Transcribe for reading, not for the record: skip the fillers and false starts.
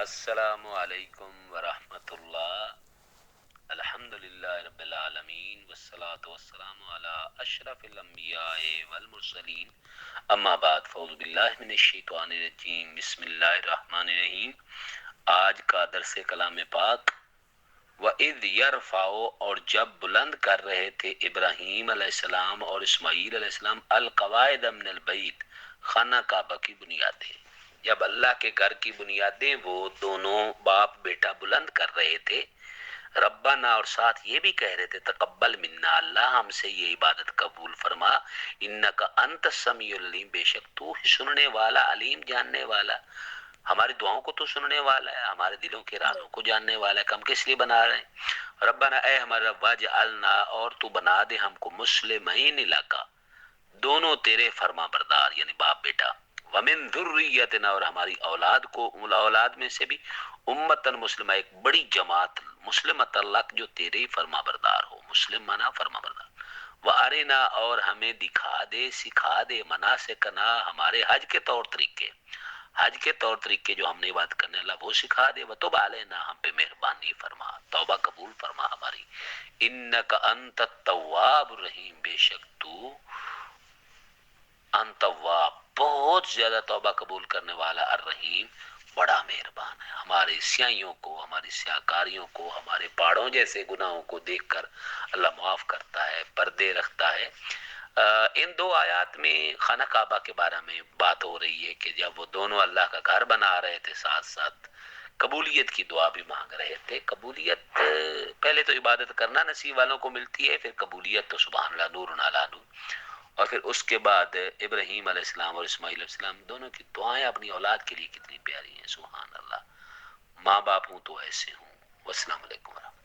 السلام علیکم ورحمۃ اللہ۔ الحمدللہ رب العالمین والصلاة والسلام علی اشرف الانبیاء والمرسلین، اما بعد فاعوذ باللہ من الشیطان الرجیم، بسم اللہ الرحمن الرحیم۔ آج کا درس کلام پاک وَإِذْ يَرْفَعُ، اور جب بلند کر رہے تھے ابراہیم علیہ السلام اور اسماعیل علیہ السلام القواعد من البیت، خانہ کعبہ کی بنیادیں، جب اللہ کے گھر کی بنیادیں وہ دونوں باپ بیٹا بلند کر رہے تھے، ربنا، اور ساتھ یہ بھی کہہ رہے تھے تقبل منا، اللہ ہم سے یہ عبادت قبول فرما، انک انت السمیع العلیم، بے شک تو ہی سننے والا، علیم جاننے والا، ہماری دعاؤں کو تو سننے والا ہے، ہمارے دلوں کے رازوں کو جاننے والا ہے کہ ہم کس لیے بنا رہے ہیں۔ ربنا، اے ہمارا رب، واجعلنا، اور تو بنا دے ہم کو مسلمین لکا، دونوں تیرے فرما بردار، یعنی باپ بیٹا، ومن ذریتنا، اور ہماری اولاد کو، اولاد میں سے بھی امتن مسلمہ، ایک بڑی جماعت، مسلمت اللہ جو تیرے ہی فرما بردار ہو، مسلم منا فرما بردار، وارنا، اور ہمیں دکھا دے، سکھا دے، مناسکنا، ہمارے حج کے طور طریقے، حج کے طور طریقے جو ہم نے بات کرنے اللہ وہ سکھا دے، وتب علینا، ہم پہ مہربانی فرما، توبہ قبول فرما ہماری، انک انت التواب الرحیم، بے شک تو انتواب، بہت زیادہ توبہ قبول کرنے والا، الرحیم، بڑا مہربان ہے، ہمارے سیاہیوں کو، ہماری سیاہکاریوں کو، ہمارے پہاڑوں جیسے گناہوں کو دیکھ کر اللہ معاف کرتا ہے، پردے رکھتا ہے۔ ان دو آیات میں خانہ کعبہ کے بارے میں بات ہو رہی ہے کہ جب وہ دونوں اللہ کا گھر بنا رہے تھے، ساتھ ساتھ قبولیت کی دعا بھی مانگ رہے تھے۔ قبولیت پہلے تو عبادت کرنا نصیب والوں کو ملتی ہے، پھر قبولیت تو سبحان اللہ، نور علی نور، اور پھر اس کے بعد ابراہیم علیہ السلام اور اسماعیل علیہ السلام دونوں کی دعائیں اپنی اولاد کے لیے کتنی پیاری ہیں، سبحان اللہ۔ ماں باپ ہوں تو ایسے ہوں۔ والسلام علیکم ورحمۃ اللہ۔